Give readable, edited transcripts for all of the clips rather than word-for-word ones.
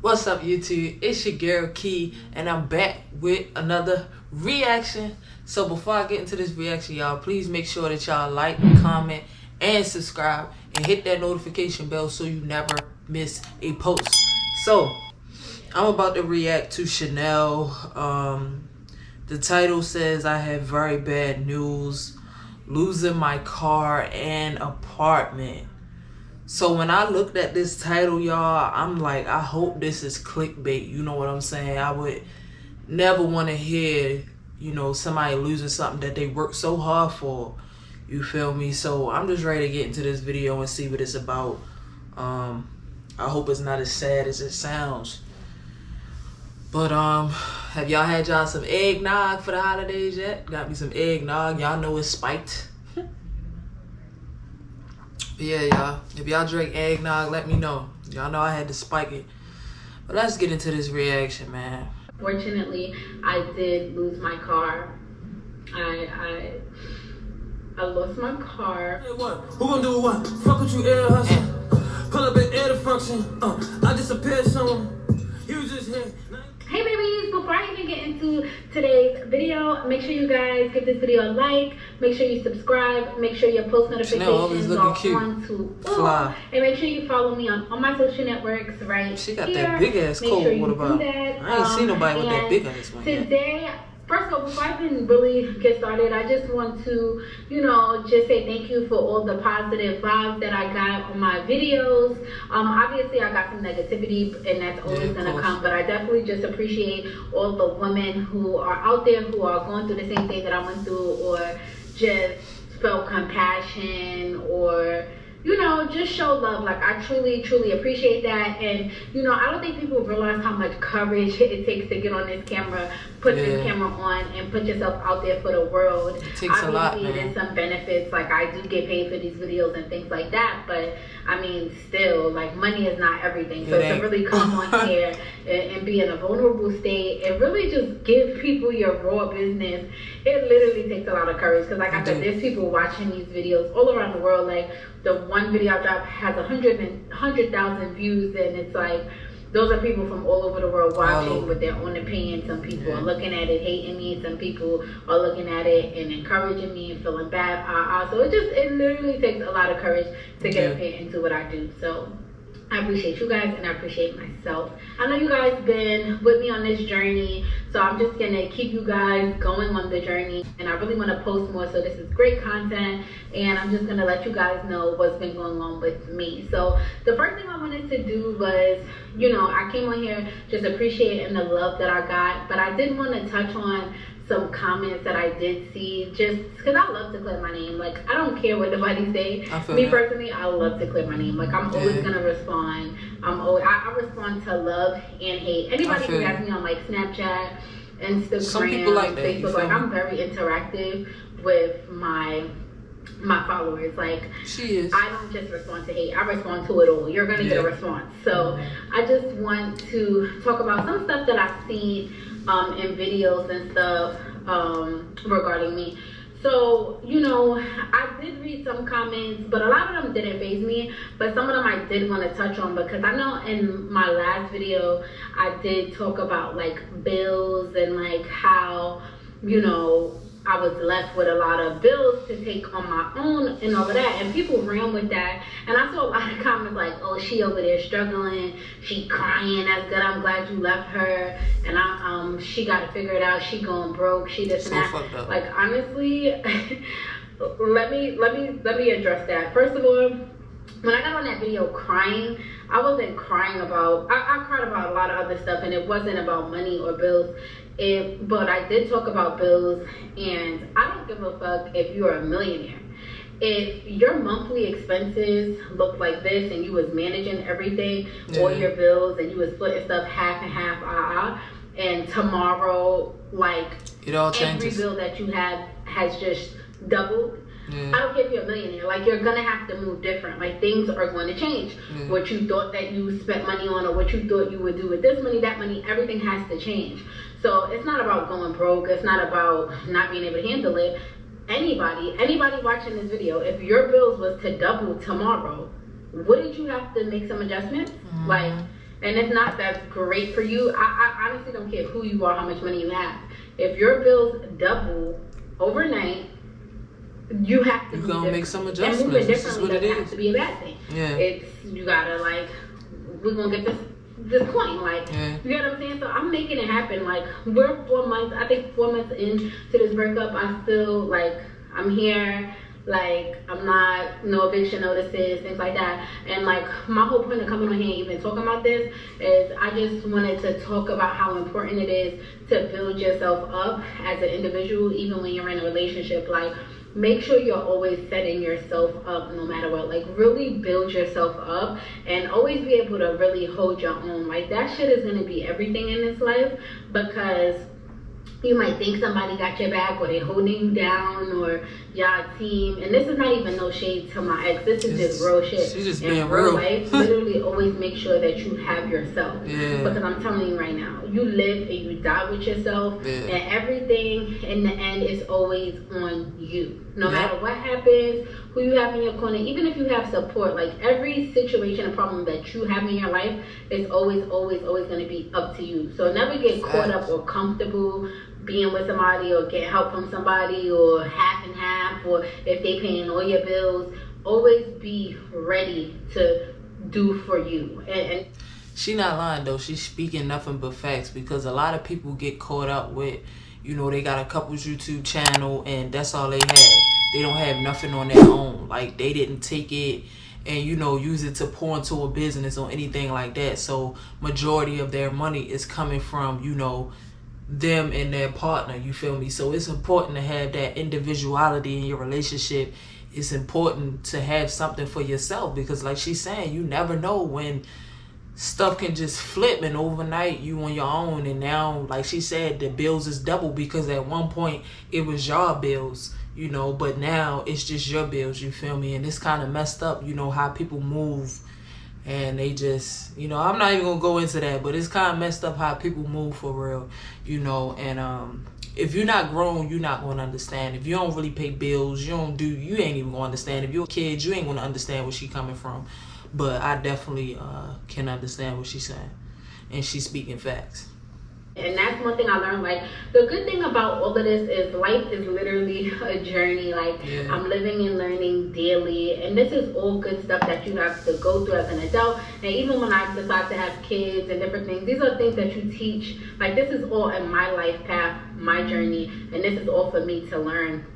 What's up, YouTube? It's your girl Key, and I'm back with another reaction. So before I get into this reaction, y'all, please make sure that y'all like, comment, and subscribe, and hit that notification bell so you never miss a post. So I'm about to react to Chanel. The title says, "I have very bad news, losing my car and apartment." So when I looked at this title, y'all, I'm like, I hope this is clickbait. You know what I'm saying? I would never want to hear, somebody losing something that they worked so hard for. You feel me? So I'm just ready to get into this video and see what it's about. I hope it's not as sad as it sounds. But have y'all had y'all some eggnog for the holidays yet? Got me some eggnog. Y'all know it's spiked. Yeah, y'all. If y'all drink eggnog, let me know. Y'all know I had to spike it. But let's get into this reaction, man. Fortunately, I did lose my car. I lost my car. Hey, what? Who gonna do what? Fuck with you, air hustle. Pull up an air function. I disappeared someone. He was just here. Hey babies, before I even get into today's video, make sure you guys give this video a like, make sure you subscribe, make sure your post notifications are on to all, and make sure you follow me on all my social networks right She got here. that big ass coat. Sure What about? I ain't seen nobody with that big ass one today, first of all, before I can really get started, I just want to, just say thank you for all the positive vibes that I got on my videos. Obviously, I got some negativity, and that's always going to come, but I definitely just appreciate all the women who are out there who are going through the same thing that I went through, or just felt compassion, or just show love. Like, I truly appreciate that. And I don't think people realize how much courage it takes to get on this camera, put this camera on, and put yourself out there for the world. It takes a lot, man. There's some benefits, like I do get paid for these videos and things like that, but I mean, still, like, money is not everything. So to really come on here and be in a vulnerable state and really just give people your raw business, it literally takes a lot of courage. Because like I said, there's people watching these videos all around the world. Like, the one video I dropped has 100,000 views, and it's like, those are people from all over the world watching with their own opinion. Some people are looking at it hating me. Some people are looking at it and encouraging me and feeling bad. So it literally takes a lot of courage to get up here and do what I do. So I appreciate you guys, and I appreciate myself. I know you guys been with me on this journey, so I'm just gonna keep you guys going on the journey, and I really want to post more. So this is great content, and I'm just gonna let you guys know what's been going on with me. So the first thing I wanted to do was, I came on here just appreciating the love that I got, but I did want to touch on some comments that I did see, just because I love to clear my name. Like, I don't care what nobody say. Me personally, I love to clear my name. Like, I'm always gonna respond. I respond to love and hate. Anybody who has me on like Snapchat, Instagram, Facebook, like, I'm very interactive with my followers. Like, I don't just respond to hate, I respond to it all. You're gonna get a response. So I just want to talk about some stuff that I've seen in videos and stuff regarding me. So, I did read some comments, but a lot of them didn't faze me, but some of them I did want to touch on, because I know in my last video I did talk about like bills and like how I was left with a lot of bills to take on my own and all of that, and people ran with that. And I saw a lot of comments like, "Oh, she over there struggling, she crying, that's good, I'm glad you left her, and she got to figure it out, she going broke, she this and that." Like, honestly, let me address that. First of all, when I got on that video crying, I wasn't crying about, I cried about a lot of other stuff, and it wasn't about money or bills. But I did talk about bills, and I don't give a fuck if you're a millionaire. If your monthly expenses look like this, and you was managing everything, all your bills, and you was splitting stuff half and half, and tomorrow, like, every bill that you have has just doubled, I don't care if you're a millionaire. Like, you're gonna have to move different. Like, things are going to change. What you thought that you spent money on, or what you thought you would do with this money, that money, everything has to change. So it's not about going broke. It's not about not being able to handle it. Anybody watching this video, if your bills was to double tomorrow, wouldn't you have to make some adjustments? Like, and if not, that's great for you. I honestly don't care who you are, how much money you have. If your bills double overnight, you have to. You're gonna make some adjustments. And moving this is differently what it doesn't is. have to be a bad thing. Yeah. It's, you gotta like, we're gonna get this point, like, yeah. you know what I'm saying? So I'm making it happen. Like, we're 4 months, I think 4 months into this breakup, I still, like, I'm here, like, I'm not, no eviction notices, things like that. And like, my whole point of coming on here and even talking about this is I just wanted to talk about how important it is to build yourself up as an individual, even when you're in a relationship. Like, make sure you're always setting yourself up no matter what. Like, really build yourself up and always be able to really hold your own. Like, that shit is going to be everything in this life, because you might think somebody got your back, or they holding you down, or y'all team. And this is not even no shade to my ex. This is just real shit. She's just in being real real. life, literally always make sure that you have yourself. Yeah. Because I'm telling you right now, you live and you die with yourself. Yeah. And everything in the end is always on you. No Yeah. matter what happens, who you have in your corner, even if you have support, like, every situation and problem that you have in your life is always going to be up to you. So never get caught up or comfortable being with somebody, or get help from somebody, or half and half, or if they paying all your bills. Always be ready to do for you. And She not lying though. She's speaking nothing but facts, because a lot of people get caught up with, you know, they got a couple's YouTube channel and that's all they have. They don't have nothing on their own. Like, they didn't take it and, you know, use it to pour into a business or anything like that. So majority of their money is coming from, you know, them and their partner, you feel me? So it's important to have that individuality in your relationship. It's important to have something for yourself, because like she's saying, you never know when stuff can just flip and overnight you on your own. And now, like she said, the bills is double, because at one point it was your bills, you know, but now it's just your bills, you feel me? And it's kind of messed up, you know, how people move. And they just, you know, I'm not even gonna go into that, but it's kind of messed up how people move for real, you know. And if you're not grown, you're not gonna understand. If you don't really pay bills, you ain't even gonna understand. If you're a kid, you ain't gonna understand where she coming from. But I definitely can understand what she's saying, and she's speaking facts. And that's one thing I learned. Like, the good thing about all of this is life is literally a journey. Like, Yeah. I'm living and learning daily, and this is all good stuff that you have to go through as an adult. And even when I decide to have kids and different things, these are things that you teach. Like, this is all in my life path, my journey, and this is all for me to learn.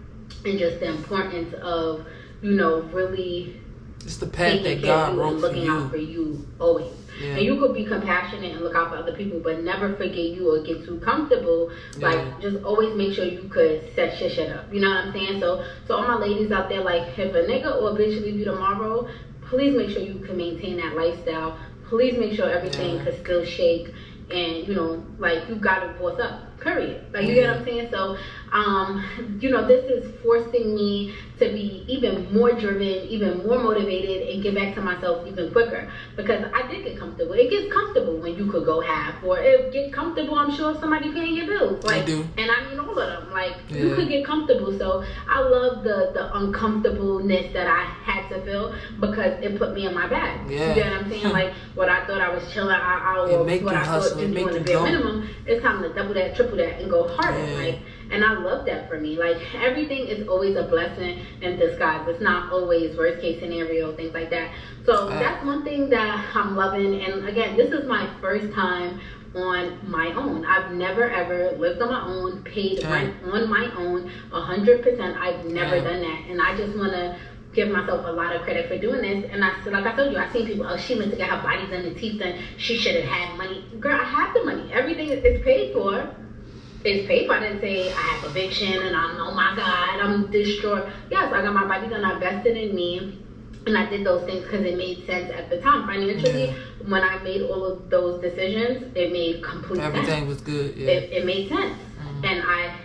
And just the importance of, you know, really It's the path taking that care of God you wrote and for looking out you. for you always. Yeah. And you could be compassionate and look out for other people, but never forget you or get too comfortable. Yeah. Like, just always make sure you could set your shit up. You know what I'm saying? So all my ladies out there, like, if a nigga or a bitch leave you tomorrow, please make sure you can maintain that lifestyle. Please make sure everything could still shake. And, you know, like, you gotta boss up, period. Like, you get what I'm saying? So, you know, this is forcing me to be even more driven, even more motivated, and get back to myself even quicker. Because I did get comfortable. It gets comfortable when you could go half, or it get comfortable, I'm sure, if somebody paying your bills. Like, They do. and I mean all of them. Like, Yeah. you could get comfortable. So I love the uncomfortableness that I had to feel, because it put me in my bag. Yeah. You get what I'm saying? Like, what I thought I was chilling out, It or make what you I hustle, thought it just make doing you the bare go. minimum, it's time to double that, triple that, and go harder. Yeah. Like, and I love that for me. Like, everything is always a blessing in disguise. It's not always worst case scenario, things like that. So that's one thing that I'm loving. And again, this is my first time on my own. I've never ever lived on my own, paid rent on my own, 100%. I've never done that, and I just want to give myself a lot of credit for doing this. And like I told you, I've seen people, oh, she went to get her body done and teeth done, she should have had money. Girl, I have the money. Everything is paid for. It's paid for. I didn't say I have eviction and I'm, oh my God, I'm distraught. Yes, I got my body done. I invested in me. And I did those things because it made sense at the time. Financially, when I made all of those decisions, it made complete sense. Everything was good. Yeah. It made sense. And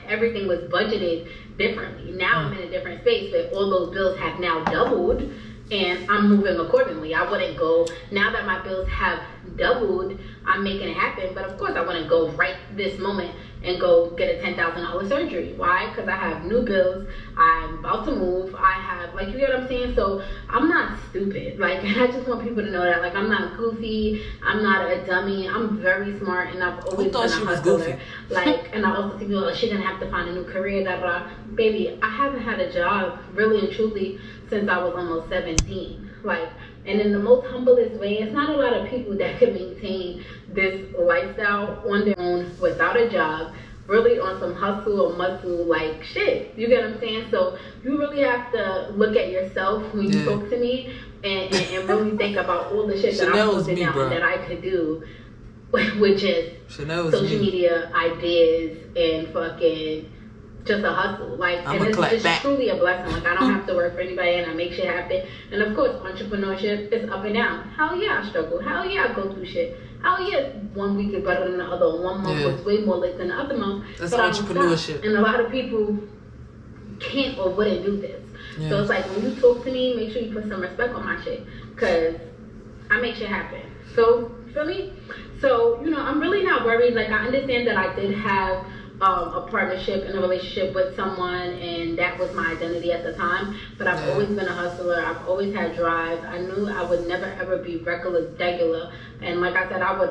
everything was budgeted differently. Now I'm in a different space, but all those bills have now doubled, and I'm moving accordingly. I wouldn't go, now that my bills have doubled, I'm making it happen. But of course, I want to go right this moment and go get a $10,000 surgery. Why? Because I have new bills. I'm about to move. I have, like, you get what I'm saying? So I'm not stupid. Like, and I just want people to know that. Like, I'm not goofy. I'm not a dummy. I'm very smart, and I've always been a hustler. Like, and I also see people, oh, she's gonna have to find a new career, blah blah. Baby, I haven't had a job really and truly since I was almost 17. Like, and in the most humblest way, it's not a lot of people that can maintain this lifestyle on their own without a job, really on some hustle or muscle like shit. You get what I'm saying? So you really have to look at yourself when you talk to me and really think about all the shit that I'm posting down that I could do, which is social media ideas and fucking just a hustle. Like, and it's truly a blessing. Like, I don't have to work for anybody, and I make shit happen. And of course, entrepreneurship is up and down. Hell yeah, I struggle. Hell yeah, I go through shit. Hell yeah, 1 week is better than the other. 1 month was way more lit than the other month. That's entrepreneurship. And a lot of people can't or wouldn't do this. So it's like, when you talk to me, make sure you put some respect on my shit, because I make shit happen. So, feel me? So, you know, I'm really not worried. Like, I understand that I did have a partnership and a relationship with someone, and that was my identity at the time, but I've always been a hustler. I've always had drive. I knew I would never ever be regular, and like I said, I was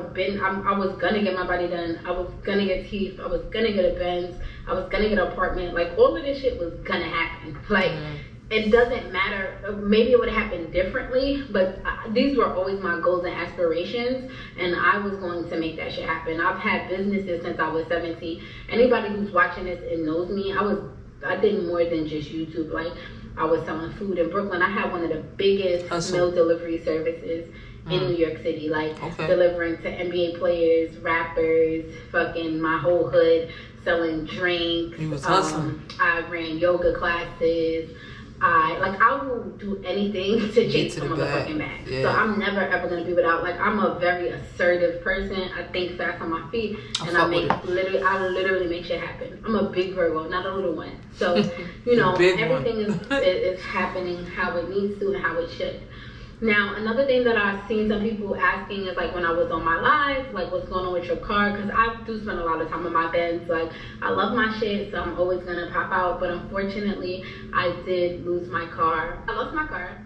gonna get my body done. I was gonna get teeth. I was gonna get a Benz. I was gonna get an apartment. Like, all of this shit was gonna happen. Like, it doesn't matter. Maybe it would have happened differently, but these were always my goals and aspirations, and I was going to make that shit happen. I've had businesses since I was 17. Anybody who's watching this and knows me, I did more than just YouTube. Like, I was selling food in Brooklyn. I had one of the biggest meal delivery services in New York City, like delivering to NBA players, rappers, fucking my whole hood, selling drinks. You was hustling. I ran yoga classes. I will do anything to chase the motherfucking bag. Yeah. So I'm never ever gonna be without. Like, I'm a very assertive person. I think fast on my feet, and I literally make shit happen. I'm a big Virgo, not a little one. So you know, everything is happening how it needs to and how it should. Now, another thing that I've seen some people asking is, like, when I was on my live, like, what's going on with your car? Because I do spend a lot of time on my Benz. Like, I love my shit, so I'm always going to pop out. But unfortunately, I did lose my car. I lost my car.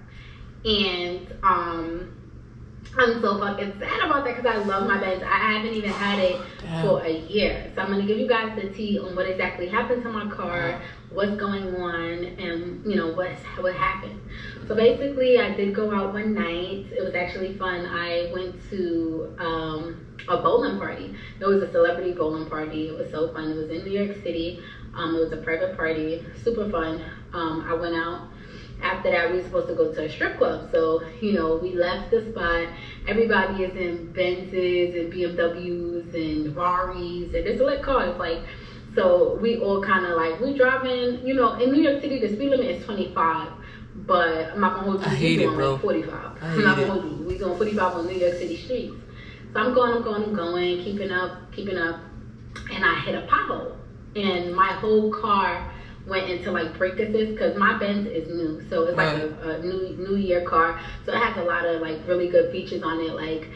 And I'm so fucking sad about that, because I love my Benz. I haven't even had it for a year. So I'm going to give you guys the tea on what exactly happened to my car, what's going on, and, you know, what happened. So basically, I did go out one night. It was actually fun. I went to a bowling party. It was a celebrity bowling party. It was so fun. It was in New York City. It was a private party. Super fun. I went out. After that, we were supposed to go to a strip club. So, you know, we left the spot. Everybody is in Benzes and BMWs and Ferraris, and it's a lit cars. Like, so we all kind of like, we driving, you know, in New York City, the speed limit is 25. But I'm not gonna hold you. I hate it, bro. Like 45. I'm not gonna hold you. We doing 45 on New York City streets. So I'm going, keeping up, and I hit a pothole, and my whole car went into like brake assist, because my Benz is new, so it's like a new year car, so it has a lot of like really good features on it. Like,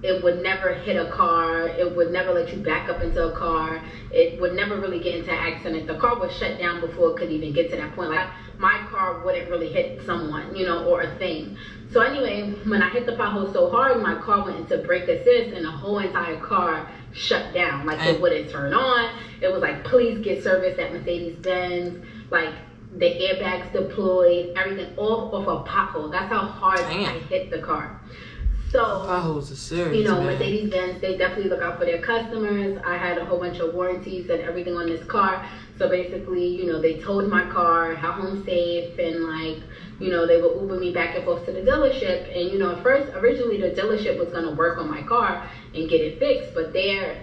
it would never hit a car. It would never let you back up into a car. It would never really get into an accident. The car was shut down before it could even get to that point. Like, my car wouldn't really hit someone, you know, or a thing. So anyway, when I hit the pothole so hard, my car went into brake assist, and the whole entire car shut down. Like, it wouldn't turn on. It was like, please get service at Mercedes-Benz. Like, the airbags deployed, everything off a pothole. That's how hard I hit the car. So, potholes are serious, you know, Mercedes-Benz, they definitely look out for their customers. I had a whole bunch of warranties and everything on this car. So basically, you know, they towed my car, how home safe, and like, you know, they would Uber me back and forth to the dealership. And, you know, originally the dealership was going to work on my car and get it fixed, but their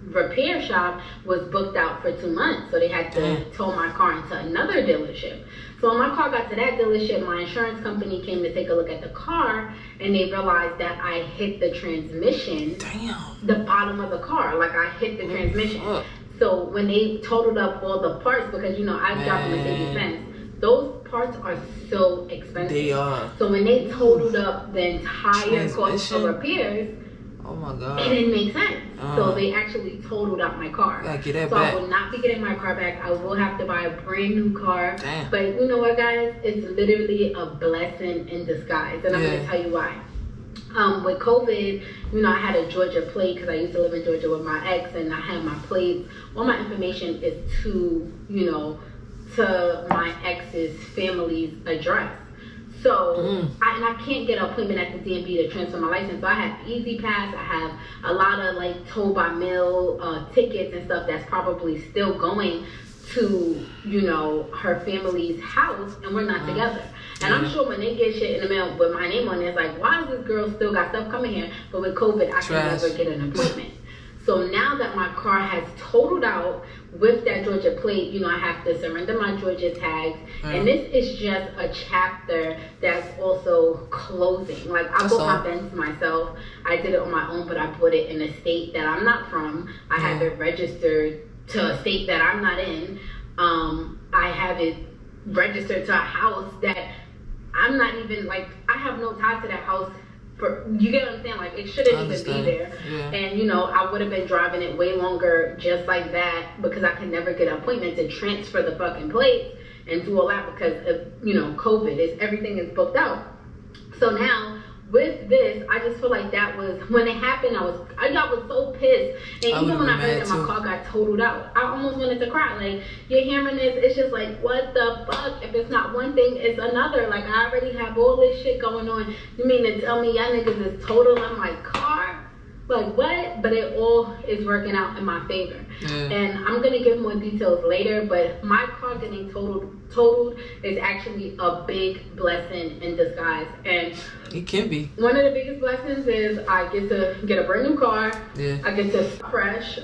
repair shop was booked out for 2 months, so they had to tow my car into another dealership. So when my car got to that dealership, my insurance company came to take a look at the car, and they realized that I hit the transmission, the bottom of the car. Like, I hit the transmission. So when they totaled up all the parts, because, you know, I dropped a Mercedes-Benz, those parts are so expensive. They are. So when they totaled up the entire cost of repairs, oh my God, it didn't make sense. So they actually totaled out my car. Gotta get that so back. I will not be getting my car back. I will have to buy a brand new car. Damn. But you know what, guys? It's literally a blessing in disguise, and I'm gonna tell you why. With COVID, you know, I had a Georgia plate because I used to live in Georgia with my ex, and I had my plates. All my information is to, you know, to my ex's family's address. So, I can't get an appointment at the DMV to transfer my license. So I have Easy Pass. I have a lot of like toll by mail tickets and stuff that's probably still going to, you know, her family's house, and we're not together. And I'm sure when they get shit in the mail with my name on it, it's like, why does this girl still got stuff coming here? But with COVID, I can never get an appointment. So now that my car has totaled out with that Georgia plate, you know, I have to surrender my Georgia tags. And this is just a chapter that's also closing. Like, I bought my Benz myself. I did it on my own, but I bought it in a state that I'm not from. I have it registered to a state that I'm not in. I have it registered to a house that I'm not even, like, I have no ties to that house. You get what I'm saying? Like, it shouldn't even be there. And, you know, I would have been driving it way longer just like that because I could never get an appointment to transfer the fucking plates and do all that because of, you know, COVID. Everything is booked out. So now, with this, I just feel like that was, when it happened, I was so pissed. And even when I heard that my car got totaled out, I almost wanted to cry. Like, you're hearing this, it's just like, what the fuck? If it's not one thing, it's another. Like, I already have all this shit going on. You mean to tell me y'all niggas is totaling my car? Like, what? But it all is working out in my favor. And I'm going to give more details later, but my car getting totaled is actually a big blessing in disguise. And it can be. One of the biggest blessings is I get to get a brand new car. I get to start fresh.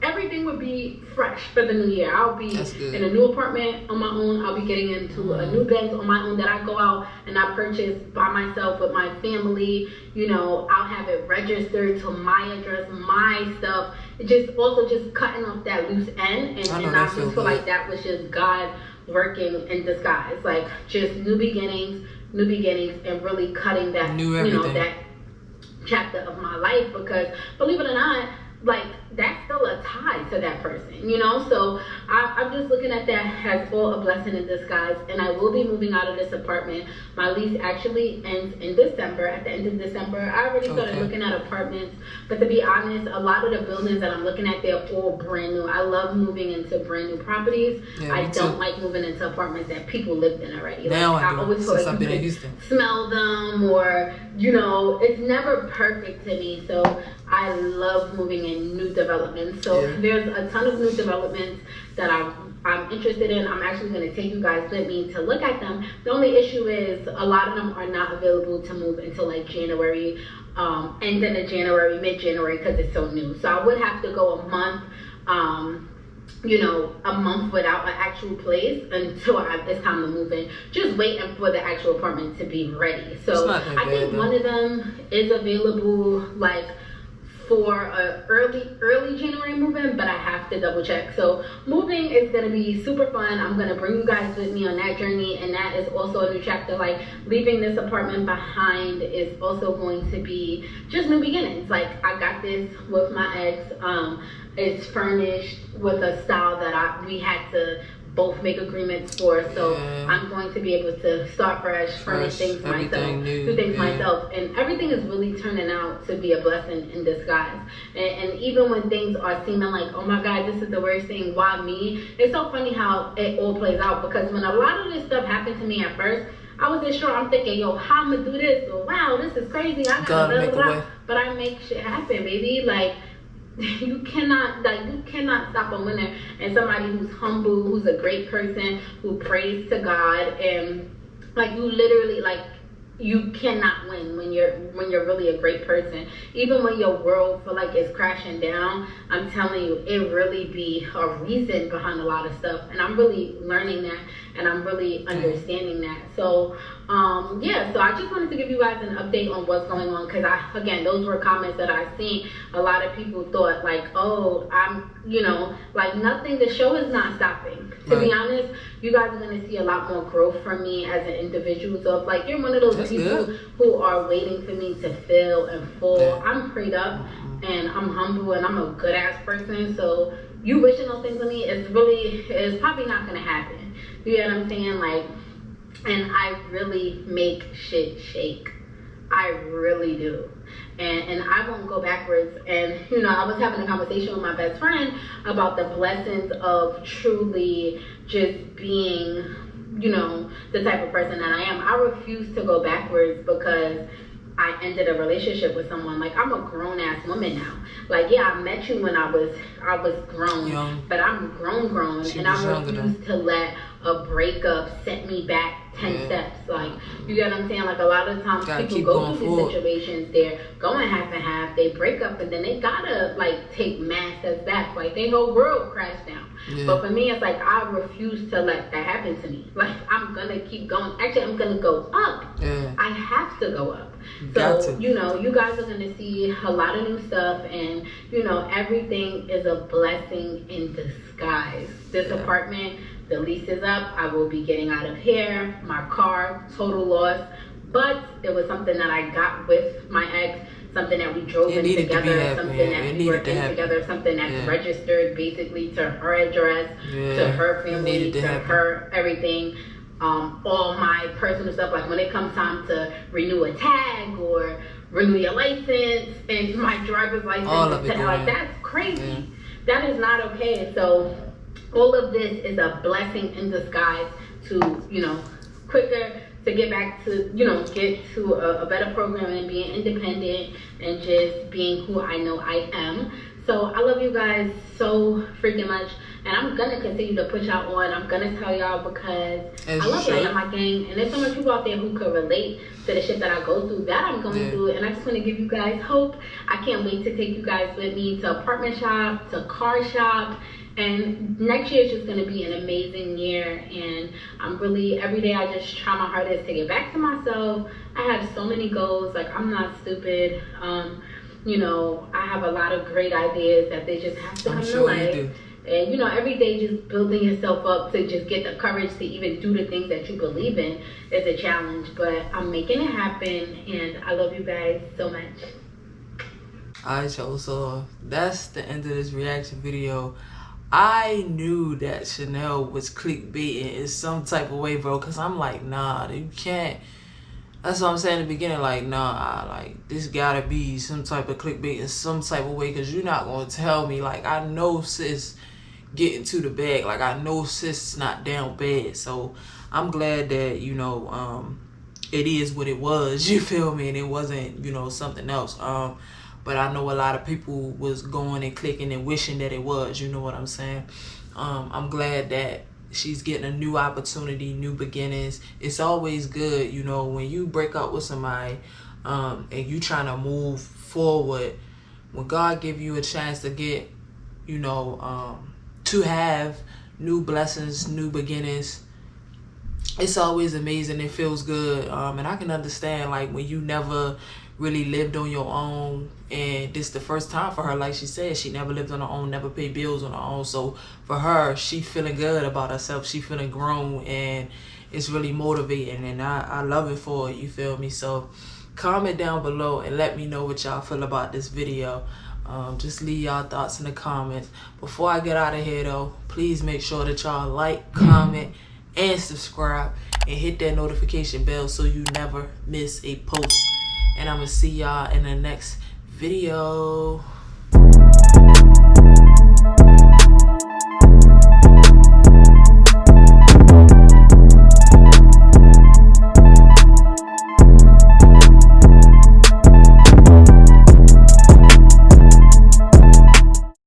Everything would be fresh for the new year. I'll be in a new apartment on my own. I'll be getting into a new Benz on my own that I go out and I purchase by myself with my family. You know, I'll have it registered to my address, my stuff. It just also just cutting off that loose end. And I just feel like that was just God working in disguise. Like, just new beginnings and really cutting that, you know, that chapter of my life, because believe it or not, like, that's still a tie to that person, you know? So I'm just looking at that as all a blessing in disguise. And I will be moving out of this apartment. My lease actually ends in December. At the end of December, I already started looking at apartments. But to be honest, a lot of the buildings that I'm looking at, they're all brand new. I love moving into brand new properties. I don't like moving into apartments that people lived in already. Now like, I always feel like you can smell them, or, you know, it's never perfect to me. So I love moving in new developments. So there's a ton of new developments that I'm interested in. I'm actually going to take you guys with me to look at them. The only issue is a lot of them are not available to move until like January, end of January, mid-January, because it's so new. So I would have to go a month, you know, a month without an actual place until it's time to move in. Just waiting for the actual apartment to be ready. So I think one of them is available like for a early January move-in, but I have to double check. So moving is gonna be super fun. I'm gonna bring you guys with me on that journey, and that is also a new chapter. Like, leaving this apartment behind is also going to be just new beginnings. Like, I got this with my ex. It's furnished with a style that we had to both make agreements for, so I'm going to be able to start fresh, furnish things myself, do things myself, and everything is really turning out to be a blessing in disguise. And even when things are seeming like, oh my God, this is the worst thing, why me? It's so funny how it all plays out, because when a lot of this stuff happened to me at first, I wasn't sure. I'm thinking, yo, how I'm gonna do this? Or, wow, this is crazy. I gotta blah, blah, blah. But I make shit happen, baby. Like, you cannot stop a winner. And somebody who's humble, who's a great person, who prays to God, and like, you literally, like, you cannot win when you're really a great person. Even when your world feel like it's crashing down, I'm telling you, it really be a reason behind a lot of stuff. And I'm really learning that. and I'm really understanding that. So yeah, so I just wanted to give you guys an update on what's going on, because again, those were comments that I seen. A lot of people thought like, oh, I'm, you know, like nothing, the show is not stopping. To be honest, you guys are going to see a lot more growth from me as an individual. So if like you're one of those people who are waiting for me to fail and fall, I'm prayed up and I'm humble and I'm a good ass person. So you wishing those things on me is probably not going to happen. You know what I'm saying? Like, and I really make shit shake. I really do. And I won't go backwards. And, you know, I was having a conversation with my best friend about the blessings of truly just being, you know, the type of person that I am. I refuse to go backwards because I ended a relationship with someone. Like, I'm a grown-ass woman now. Like, yeah, I met you when I was grown. Young. But I'm grown. And I refuse to let a breakup set me back 10 steps. Like, you get what I'm saying? Like, a lot of times people go through these situations, they're going half and half, they break up, and then they gotta like take mass steps back, like their whole world crashed down. But for me, it's like I refuse to let that happen to me. Like, I'm gonna keep going. Actually, I'm gonna go up. I have to go up. So, you know, you guys are gonna see a lot of new stuff, and you know, everything is a blessing in disguise. This apartment, the lease is up. I will be getting out of here. My car, total loss. But it was something that I got with my ex, something that we drove in together, something that we were in together, something that's registered basically to her address, to her family, to her everything. All my personal stuff, like when it comes time to renew a tag or renew your license and my driver's license, all of it, like that's crazy. That is not okay. So all of this is a blessing in disguise to, you know, quicker to get back to, you know, get to a better program and being independent and just being who I know I am. So I love you guys so freaking much, and I'm gonna continue to push out on. I'm gonna tell y'all because I love y'all, my gang, and there's so much people out there who could relate to the shit that I go through, that I'm going through, and I just want to give you guys hope. I can't wait to take you guys with me to apartment shop, to car shop. And next year is just going to be an amazing year, and I'm really, every day I just try my hardest to get back to myself. I have so many goals, like I'm not stupid. You know, I have a lot of great ideas that they just have to come to life. And you know, every day just building yourself up to just get the courage to even do the things that you believe in is a challenge, but I'm making it happen, and I love you guys so much. Alright, y'all, so that's the end of this reaction video. I knew that Chanel was clickbaiting in some type of way, bro, because I'm like, nah, you can't. That's what I'm saying in the beginning, like, nah, like, this gotta be some type of clickbait in some type of way, because you're not going to tell me, like, I know sis getting to the bag, like, I know sis is not down bad, so I'm glad that, you know, it is what it was, you feel me, and it wasn't, you know, something else. But I know a lot of people was going and clicking and wishing that it was, you know what I'm saying? I'm glad that she's getting a new opportunity, new beginnings. It's always good, you know, when you break up with somebody and you trying to move forward, when God give you a chance to get, you know, to have new blessings, new beginnings, it's always amazing. It feels good. And I can understand, like, when you never really lived on your own, and this the first time for her, like she said, she never lived on her own, never paid bills on her own. So for her, she feeling good about herself, she feeling grown, and it's really motivating, and I love it for her, you feel me? So comment down below and let me know what y'all feel about this video. Just leave y'all thoughts in the comments. Before I get out of here though, please make sure that y'all like, comment, and subscribe, and hit that notification bell so you never miss a post. And I'm gonna see y'all in the next video.